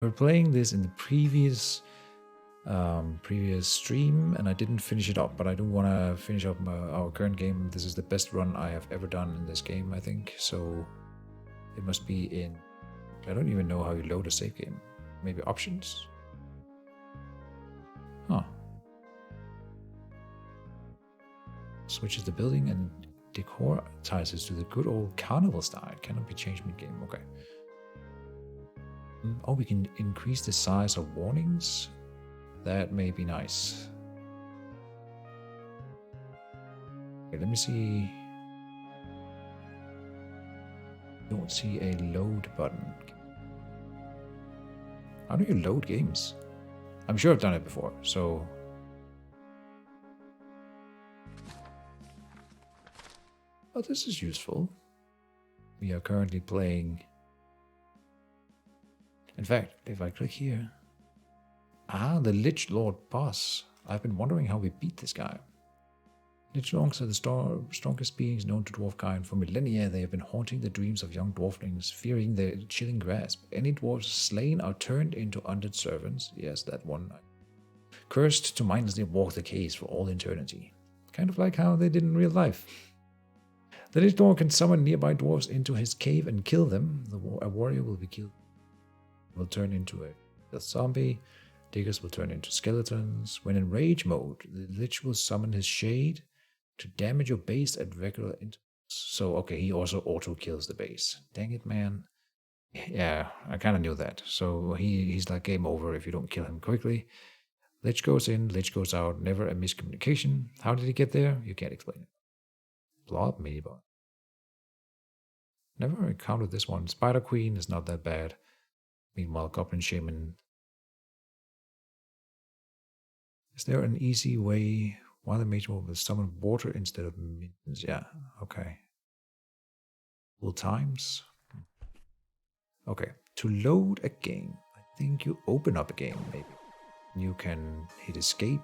We were playing this in the previous stream, and I didn't finish it up, but I do want to finish up our current game. This is the best run I have ever done in this game, I think. So it must be in... I don't even know how you load a save game. Maybe options? Huh. Switches the building and decor ties it to the good old carnival style. It cannot be changed mid-game. Okay. Oh, we can increase the size of warnings. That may be nice. Okay, let me see. Don't see a load button. How do you load games? I'm sure I've done it before, so... Oh, this is useful. We are currently playing... In fact, if I click here... Ah, the Lich Lord boss. I've been wondering how we beat this guy. Lich Lords are the strongest beings known to dwarfkind. For millennia, they have been haunting the dreams of young dwarflings, fearing their chilling grasp. Any dwarves slain are turned into undead servants. Yes, that one. Cursed to mindlessly walk the caves for all eternity. Kind of like how they did in real life. The Lich Lord can summon nearby dwarves into his cave and kill them. A warrior will be killed. Will turn into a zombie. Diggers will turn into skeletons. When in rage mode, the Lich will summon his shade to damage your base at regular intervals. So, okay, he also auto-kills the base. Dang it, man. Yeah, I kind of knew that. So he's like game over if you don't kill him quickly. Lich goes in, Lich goes out. Never a miscommunication. How did he get there? You can't explain it. Blob minibot. Never encountered this one. Spider Queen is not that bad. Meanwhile, Goblin Shaman. Is there an easy way? While the mage will summon water instead of minions. Yeah, okay. Full times. Okay, to load a game, I think you open up a game, maybe. You can hit escape.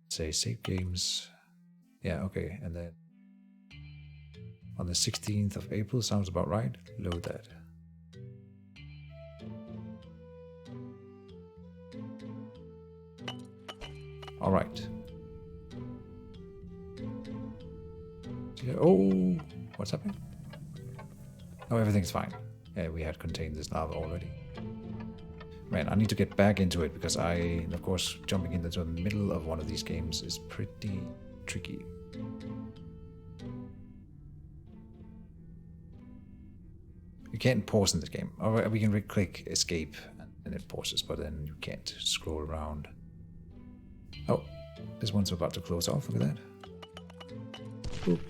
Say save games. Yeah, okay, and then on the 16th of April, sounds about right. Load that. All right. Oh, what's happening? Oh, everything's fine. Yeah, we had contained this lava already. Man, I need to get back into it because of course, jumping into the middle of one of these games is pretty tricky. You can't pause in this game. Or we can click escape and it pauses, but then you can't scroll around. Oh, this one's about to close off. Look at that. Oop.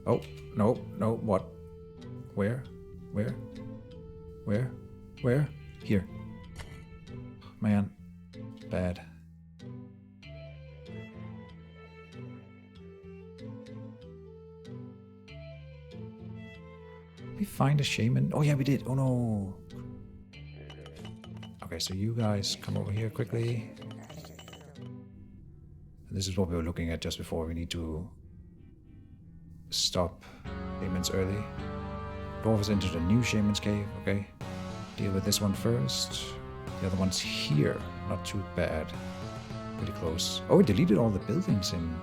Oh, no, what? Where? Here. Man, bad. Did we find a shaman? Oh yeah, we did. Oh no. Okay, so you guys come over here quickly. This is what we were looking at just before. We need to stop shamans early. Dwarf has entered a new shaman's cave. Okay. Deal with this one first. The other one's here. Not too bad. Pretty close. Oh, it deleted all the buildings in...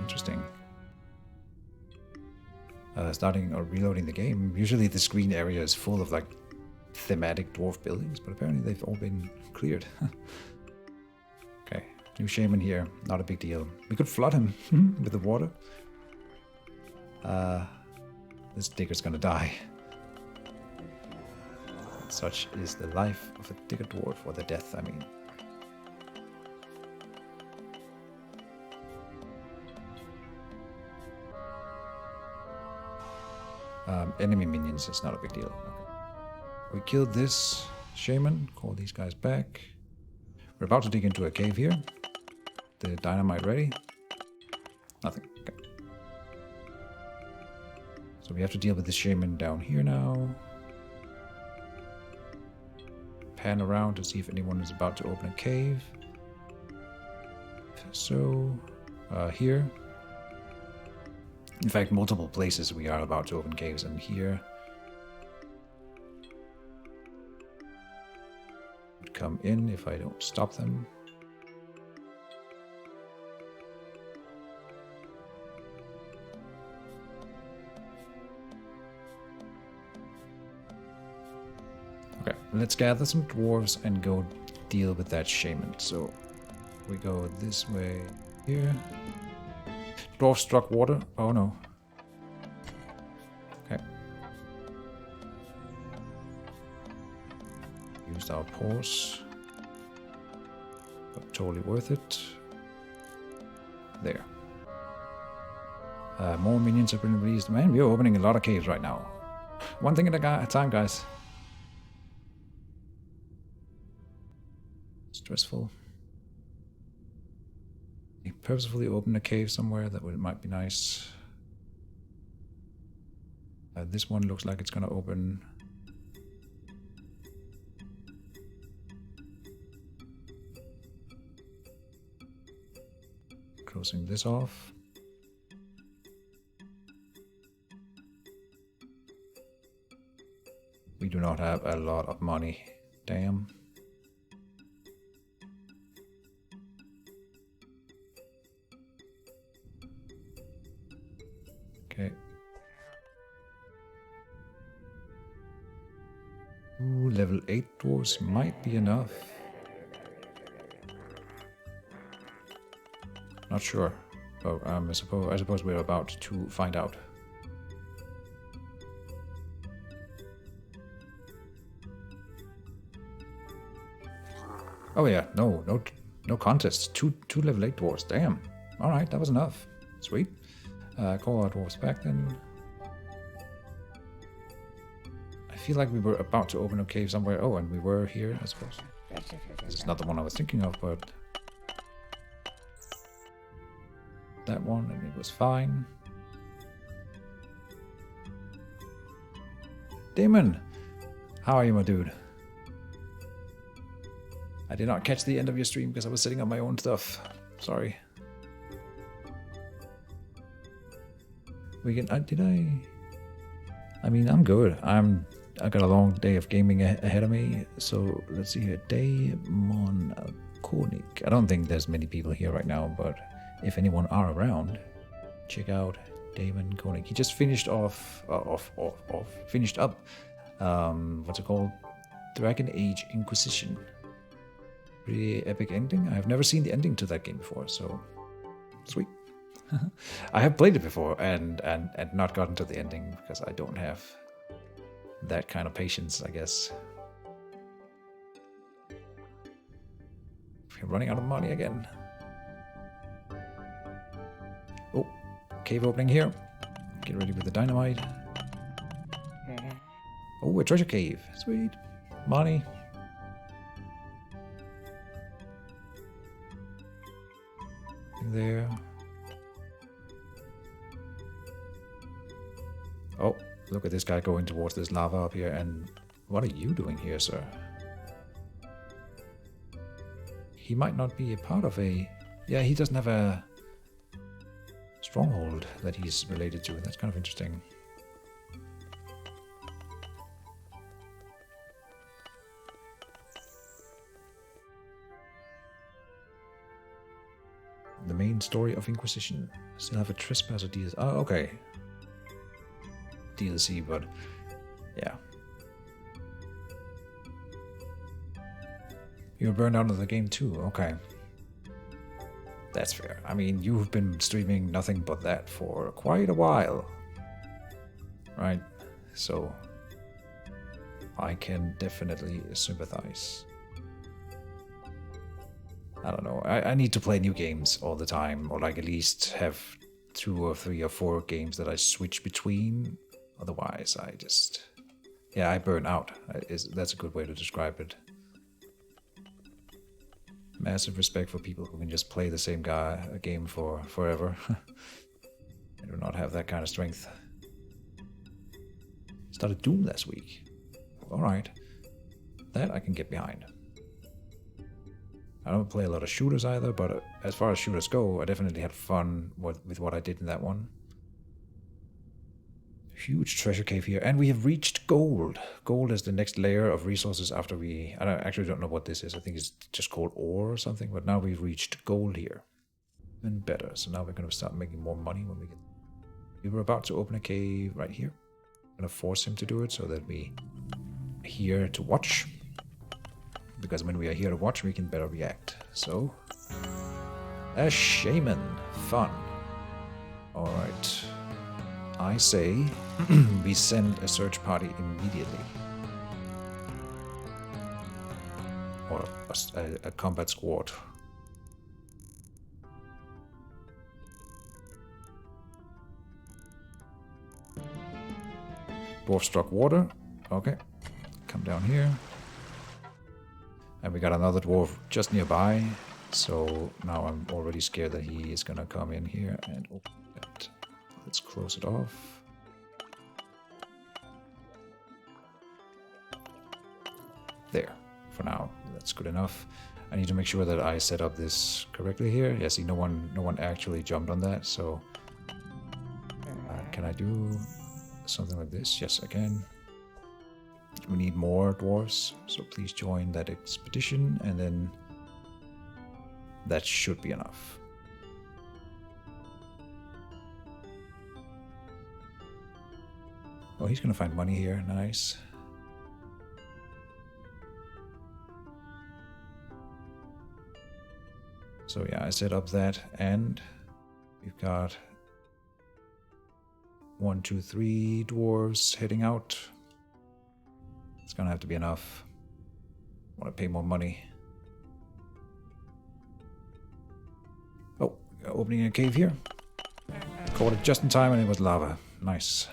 Interesting. Starting or reloading the game. Usually the screen area is full of like thematic dwarf buildings, but apparently they've all been cleared. Okay. New shaman here. Not a big deal. We could flood him with the water. This digger's gonna die. Such is the life of a digger dwarf, or the death, I mean. Enemy minions is not a big deal. Okay. We killed this shaman. Call these guys back. We're about to dig into a cave here. The dynamite ready? Nothing. Okay. So we have to deal with the shaman down here now. Pan around to see if anyone is about to open a cave. So, here. In fact, multiple places we are about to open caves, and here. come in if I don't stop them. Okay, let's gather some dwarves and go deal with that shaman. So we go this way here. Dwarf struck water. Oh no. Okay. Used our pause. But totally worth it. There. More minions have been released. Man, we're opening a lot of caves right now. One thing at a time, guys. Stressful. You purposefully open a cave somewhere, that might be nice. This one looks like it's gonna open. Closing this off. We do not have a lot of money. Damn. Okay. Ooh, level 8 dwarves might be enough. Not sure. Oh, I suppose we're about to find out. Oh yeah, no contest. Two level 8 dwarves. Damn. All right, that was enough. Sweet. Call our dwarves back then. I feel like we were about to open a cave somewhere. Oh, and we were here, I suppose. This is not the one I was thinking of, but that one, and it was fine. Damon! How are you, my dude? I did not catch the end of your stream because I was sitting on my own stuff. Sorry. We can. Did I? I mean, I'm good. I got a long day of gaming ahead of me. So let's see here. Daemon Koenig. I don't think there's many people here right now, but if anyone are around, check out Daemon Koenig. He just finished finished up. What's it called? Dragon Age Inquisition. Pretty epic ending. I have never seen the ending to that game before, so sweet. I have played it before and not gotten to the ending because I don't have that kind of patience, I guess. We're running out of money again. Oh, cave opening here. Get ready with the dynamite. Oh, a treasure cave. Sweet. Money. There. Oh, look at this guy going towards this lava up here. And what are you doing here, sir? He might not be a part of a... Yeah, he doesn't have a stronghold that he's related to. That's kind of interesting. The main story of Inquisition. Still have a trespasser DLC. Oh, okay. DLC, but yeah. You're burned out of the game too. Okay. That's fair. I mean, you've been streaming nothing but that for quite a while. Right? So I can definitely sympathize. I don't know. I need to play new games all the time, or like at least have 2 or 3 or 4 games that I switch between. Otherwise, I just... Yeah, I burn out. That's a good way to describe it. Massive respect for people who can just play the same game for forever. I do not have that kind of strength. Started Doom last week. Alright. That I can get behind. I don't play a lot of shooters either, but as far as shooters go, I definitely had fun with what I did in that one. Huge treasure cave here. And we have reached gold. Gold is the next layer of resources after we... I actually don't know what this is. I think it's just called ore or something. But now we've reached gold here. Even better. So now we're going to start making more money when we get... We were about to open a cave right here. I'm going to force him to do it so that we are here to watch. Because when we are here to watch, we can better react. So... A shaman. Fun. Alright. I say we send a search party immediately. Or a combat squad. Dwarf struck water. Okay. Come down here. And we got another dwarf just nearby. So now I'm already scared that he is gonna come in here and open it. Let's close it off. There, for now. That's good enough. I need to make sure that I set up this correctly here. Yeah, see, no one actually jumped on that, so... can I do something like this? Yes, I can. We need more dwarves, so please join that expedition, and then... That should be enough. Oh, he's gonna find money here. Nice. So yeah, I set up that, and we've got 1, 2, 3 dwarves heading out. It's gonna have to be enough. I want to pay more money. Oh, opening a cave here. Caught it just in time, and it was lava. Nice.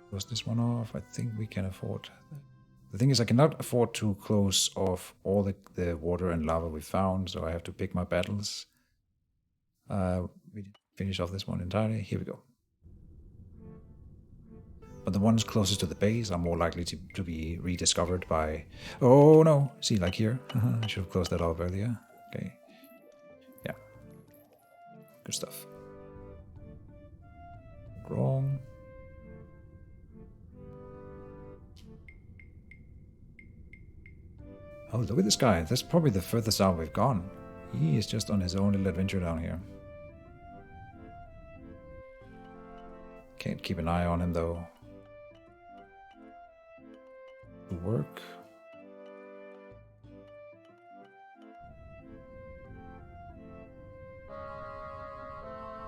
Close this one off. I think we can afford that. The thing is, I cannot afford to close off all the water and lava we found, so I have to pick my battles. We finish off this one entirely. Here we go. But the ones closest to the base are more likely to be rediscovered by... Oh no! See, like here. I should have closed that off earlier. Okay. Yeah. Good stuff. Wrong. Oh, look at this guy. That's probably the furthest out we've gone. He is just on his own little adventure down here. Can't keep an eye on him, though. To work.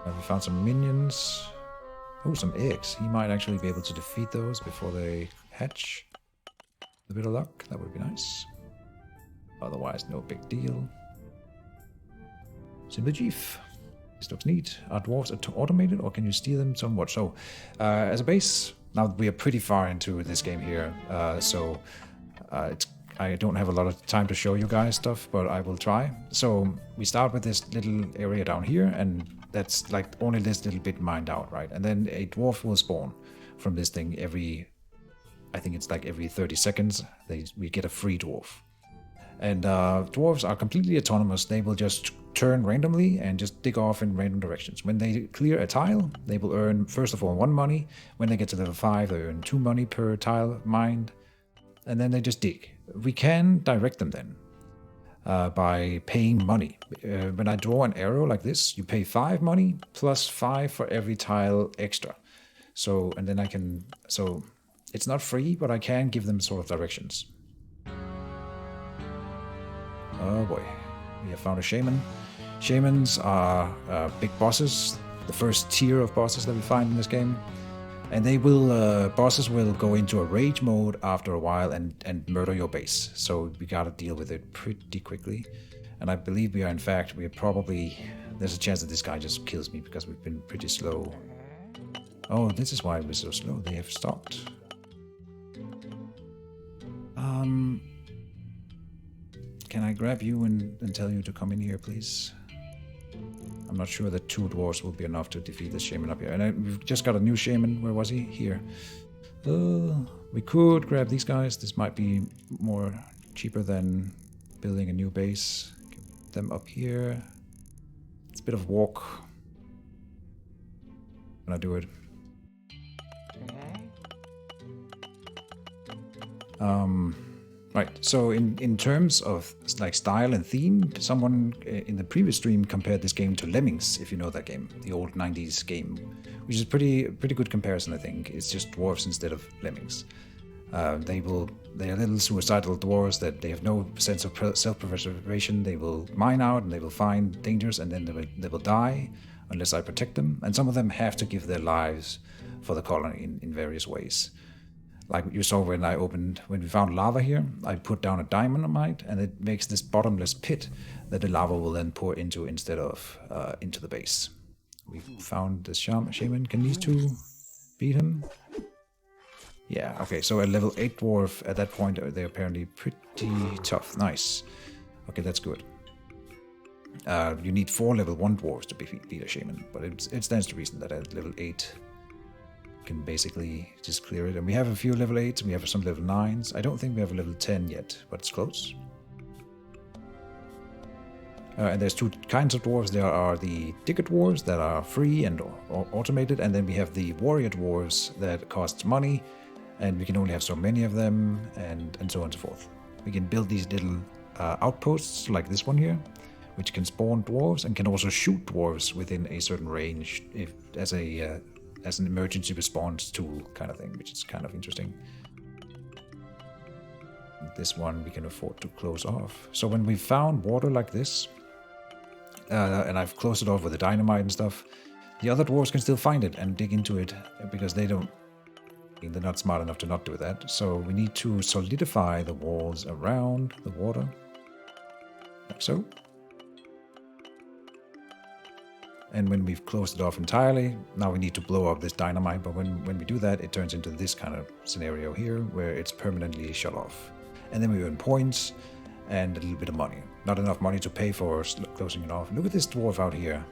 We found some minions. Oh, some eggs. He might actually be able to defeat those before they hatch. A bit of luck. That would be nice. Otherwise, no big deal. Simple Chief. This looks neat. Are dwarves automated, or can you steal them somewhat? So, as a base, now we are pretty far into this game here, I don't have a lot of time to show you guys stuff, but I will try. So, we start with this little area down here, and that's like only this little bit mined out, right? And then a dwarf will spawn from this thing I think it's like every 30 seconds, we get a free dwarf. And dwarves are completely autonomous. They will just turn randomly and just dig off in random directions. When they clear a tile, they will earn, first of all, 1 money. When they get to level 5, they earn 2 money per tile mined. And then they just dig. We can direct them then by paying money. When I draw an arrow like this, you pay 5 money plus 5 for every tile extra. So, and then so it's not free, but I can give them sort of directions. Oh boy, we have found a shaman. Shamans are big bosses, the first tier of bosses that we find in this game. And they will, bosses will go into a rage mode after a while and murder your base. So we gotta deal with it pretty quickly. And I believe we are probably, there's a chance that this guy just kills me because we've been pretty slow. Oh, this is why we're so slow. They have stopped. Can I grab you and tell you to come in here, please? I'm not sure that 2 dwarves will be enough to defeat the shaman up here. And we've just got a new shaman. Where was he? Here. We could grab these guys. This might be more cheaper than building a new base. Get them up here. It's a bit of walk. I'm gonna do it. Right, so in terms of like style and theme, someone in the previous stream compared this game to Lemmings, if you know that game, the old 90s game, which is pretty good comparison, I think. It's just dwarves instead of lemmings. They are little suicidal dwarves that they have no sense of self-preservation. They will mine out and they will find dangers and then they will die unless I protect them. And some of them have to give their lives for the colony in various ways. Like you saw when we found lava here, I put down a dynamite and it makes this bottomless pit that the lava will then pour into instead of into the base. We found the shaman. Can these two beat him? Yeah, okay, so a level 8 dwarf at that point, they're apparently pretty tough. Nice. Okay, that's good. You need 4 level 1 dwarves to beat a shaman, but it stands to reason that at level 8 can basically just clear it. And we have a few level 8s, we have some level 9s. I don't think we have a level 10 yet, but it's close. And there's 2 kinds of dwarves. There are the digger dwarves that are free and automated, and then we have the warrior dwarves that cost money, and we can only have so many of them, and so on and so forth. We can build these little outposts like this one here, which can spawn dwarves and can also shoot dwarves within a certain range as an emergency response tool kind of thing, which is kind of interesting. This one we can afford to close off. So when we found water like this, and I've closed it off with the dynamite and stuff, the other dwarves can still find it and dig into it because they're not smart enough to not do that. So we need to solidify the walls around the water, like so. And when we've closed it off entirely, now we need to blow up this dynamite. But when we do that, it turns into this kind of scenario here, where it's permanently shut off. And then we earn points and a little bit of money. Not enough money to pay for closing it off. Look at this dwarf out here.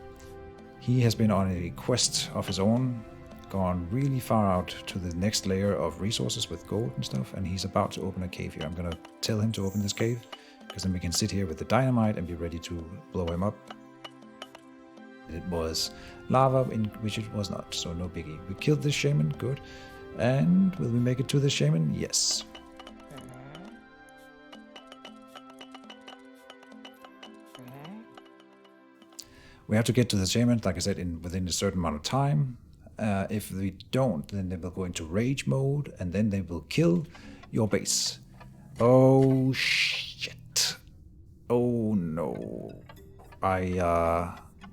He has been on a quest of his own, gone really far out to the next layer of resources with gold and stuff, and he's about to open a cave here. I'm gonna tell him to open this cave, because then we can sit here with the dynamite and be ready to blow him up. It was lava, which it was not, so no biggie. We killed this shaman, good. And will we make it to the shaman? Yes. We have to get to the shaman, like I said, within a certain amount of time. If we don't, then they will go into rage mode, and then they will kill your base. Oh, shit. Oh, no.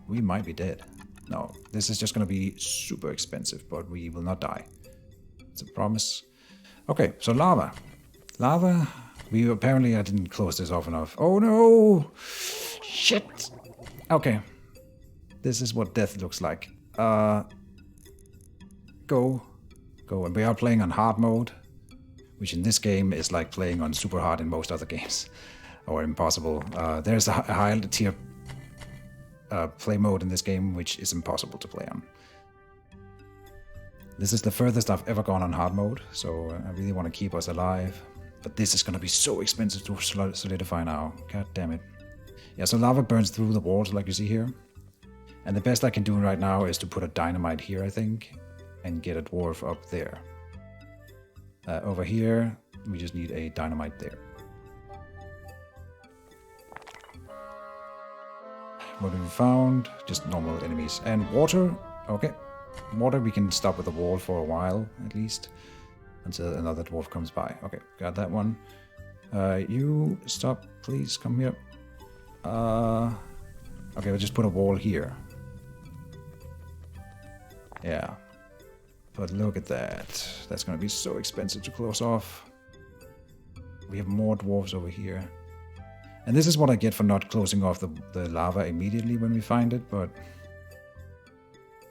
We might be dead. No, this is just going to be super expensive, but we will not die. It's a promise. Okay, so lava. Lava. I didn't close this off enough. Oh no! Shit! Okay. This is what death looks like. Go. And we are playing on hard mode, which in this game is like playing on super hard in most other games. Or impossible. There's a high tier play mode in this game, which is impossible to play on. This is the furthest I've ever gone on hard mode, so I really want to keep us alive. But this is going to be so expensive to solidify now. God damn it. Yeah, so lava burns through the walls like you see here. And the best I can do right now is to put a dynamite here, I think, and get a dwarf up there. Over here, we just need a dynamite there. What have we found? Just normal enemies. And water. Okay. Water we can stop with the wall for a while, at least. Until another dwarf comes by. Okay, got that one. You stop, please. Come here. Okay, we'll just put a wall here. Yeah. But look at that. That's going to be so expensive to close off. We have more dwarves over here. And this is what I get for not closing off the lava immediately when we find it, but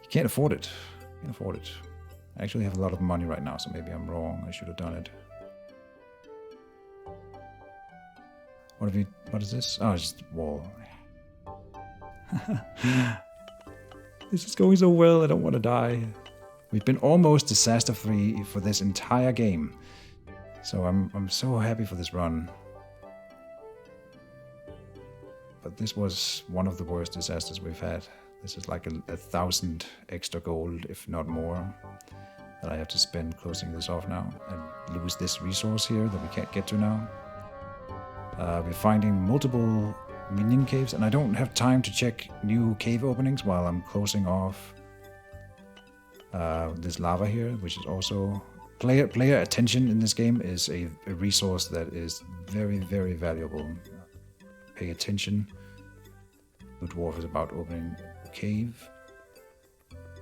you can't afford it. Can't afford it. I actually have a lot of money right now, so maybe I'm wrong. I should have done it. What is this? Oh, it's just a wall. This is going so well, I don't want to die. We've been almost disaster-free for this entire game. So I'm so happy for this run. But this was one of the worst disasters we've had. This is like 1,000 extra gold, if not more, that I have to spend closing this off now and lose this resource here that we can't get to now. We're finding multiple minion caves, and I don't have time to check new cave openings while I'm closing off this lava here, which is also... Player attention in this game is a resource that is very, very valuable. Pay attention. The dwarf is about opening a cave.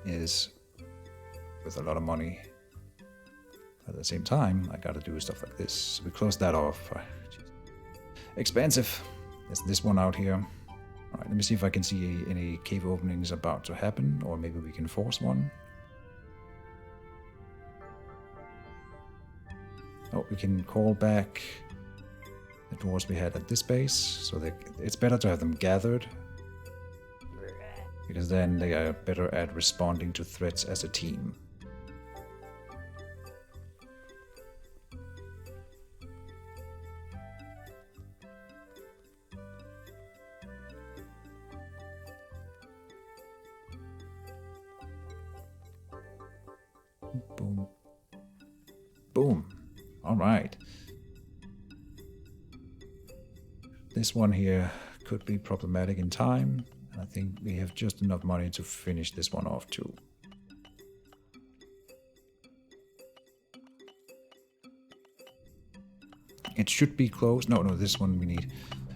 Is with a lot of money. At the same time, I gotta do stuff like this. So we close that off. Expensive. There's this one out here. Alright, let me see if I can see any cave openings about to happen, or maybe we can force one. Oh, we can call back the dwarves we had at this base, so it's better to have them gathered, because then they are better at responding to threats as a team. Boom. Boom. All right. This one here could be problematic in time. I think we have just enough money to finish this one off too. It should be closed. No, this one we need.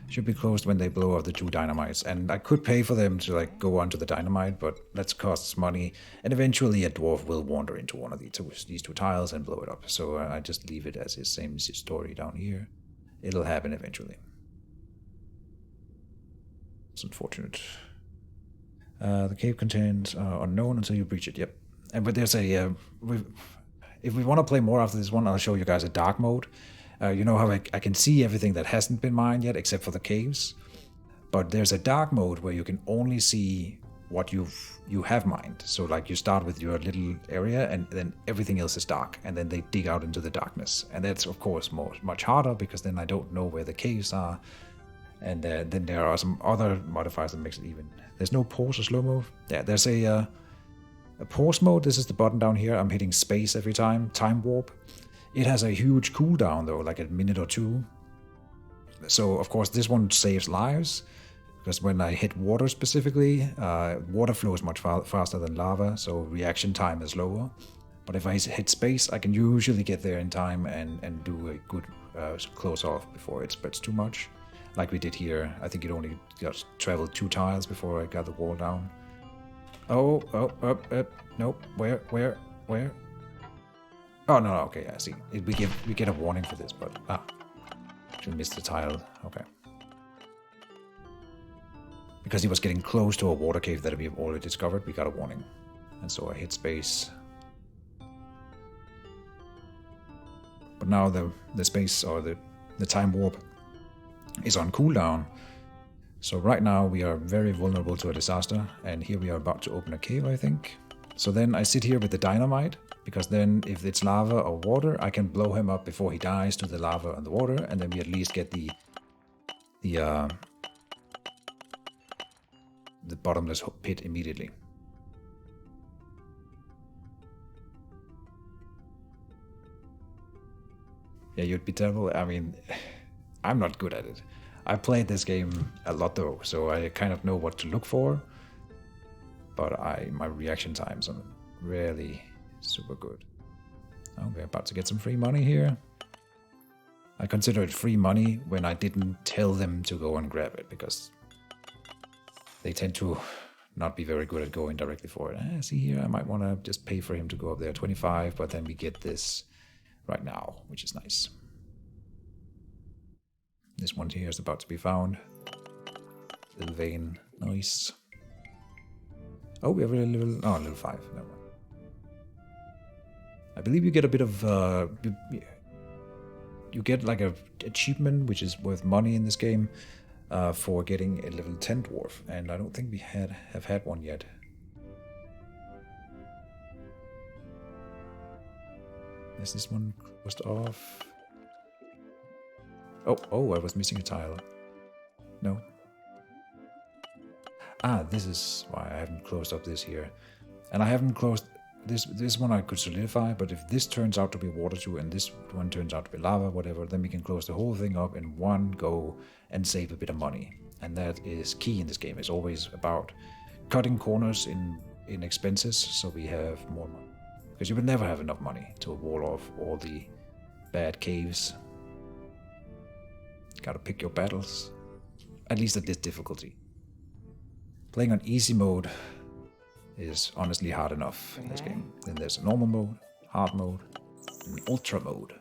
Should be closed when they blow up the 2 dynamites. And I could pay for them to like go onto the dynamite, but that costs money. And eventually a dwarf will wander into one of these 2 tiles and blow it up. So I just leave it as the same story down here. It'll happen eventually. It's unfortunate. The cave contains unknown until you breach it. Yep. But there's a... if we want to play more after this one, I'll show you guys a dark mode. You know how I can see everything that hasn't been mined yet, except for the caves. But there's a dark mode where you can only see what you have mined. So like you start with your little area, and then everything else is dark, and then they dig out into the darkness. And that's of course much harder, because then I don't know where the caves are. And then there are some other modifiers that makes it even. There's no pause or slow move. Yeah, there's a pause mode. This is the button down here. I'm hitting space every time. Time warp. It has a huge cooldown though, like a minute or 2. So of course this one saves lives, because when I hit water specifically, water flows much faster than lava, so reaction time is lower. But if I hit space, I can usually get there in time and do a good close off before it spreads too much. Like we did here. I think it only got traveled 2 tiles before I got the wall down. Oh, nope. Where? Oh, no, okay, I see. We get a warning for this, but... we missed the tile. Okay. Because he was getting close to a water cave that we have already discovered, we got a warning. And so I hit space. But now the space, or the time warp, is on cooldown. So right now we are very vulnerable to a disaster, and here we are about to open a cave, I think. So then I sit here with the dynamite, because then if it's lava or water, I can blow him up before he dies to the lava and the water, and then we at least get the bottomless pit immediately. Yeah, you'd be terrible. I mean, I'm not good at it. I played this game a lot though, so I kind of know what to look for. But my reaction times are really super good. Oh, we're about to get some free money here. I consider it free money when I didn't tell them to go and grab it, because they tend to not be very good at going directly for it. See here, I might want to just pay for him to go up there, 25, but then we get this right now, which is nice. This one here is about to be found. Little vein, nice. Oh, we have a level 5. Never mind. I believe you get a bit of you get like a achievement which is worth money in this game for getting a level 10 dwarf, and I don't think we have had one yet. Is this one closed off? Oh, I was missing a tile. No. Ah, this is why I haven't closed up this here. And I haven't closed... This one I could solidify, but if this turns out to be water too, and this one turns out to be lava, whatever, then we can close the whole thing up in one go and save a bit of money. And that is key in this game. It's always about cutting corners in expenses, so we have more money. Because you will never have enough money to wall off all the bad caves. Gotta pick your battles. At least at this difficulty. Playing on easy mode is honestly hard enough in this game. Then there's a normal mode, hard mode, and ultra mode.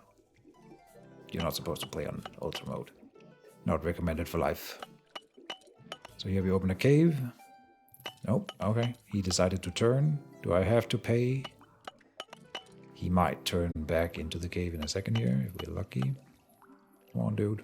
You're not supposed to play on ultra mode. Not recommended for life. So here we open a cave. Nope, okay. He decided to turn. Do I have to pay? He might turn back into the cave in a second here, if we're lucky. Come on, dude.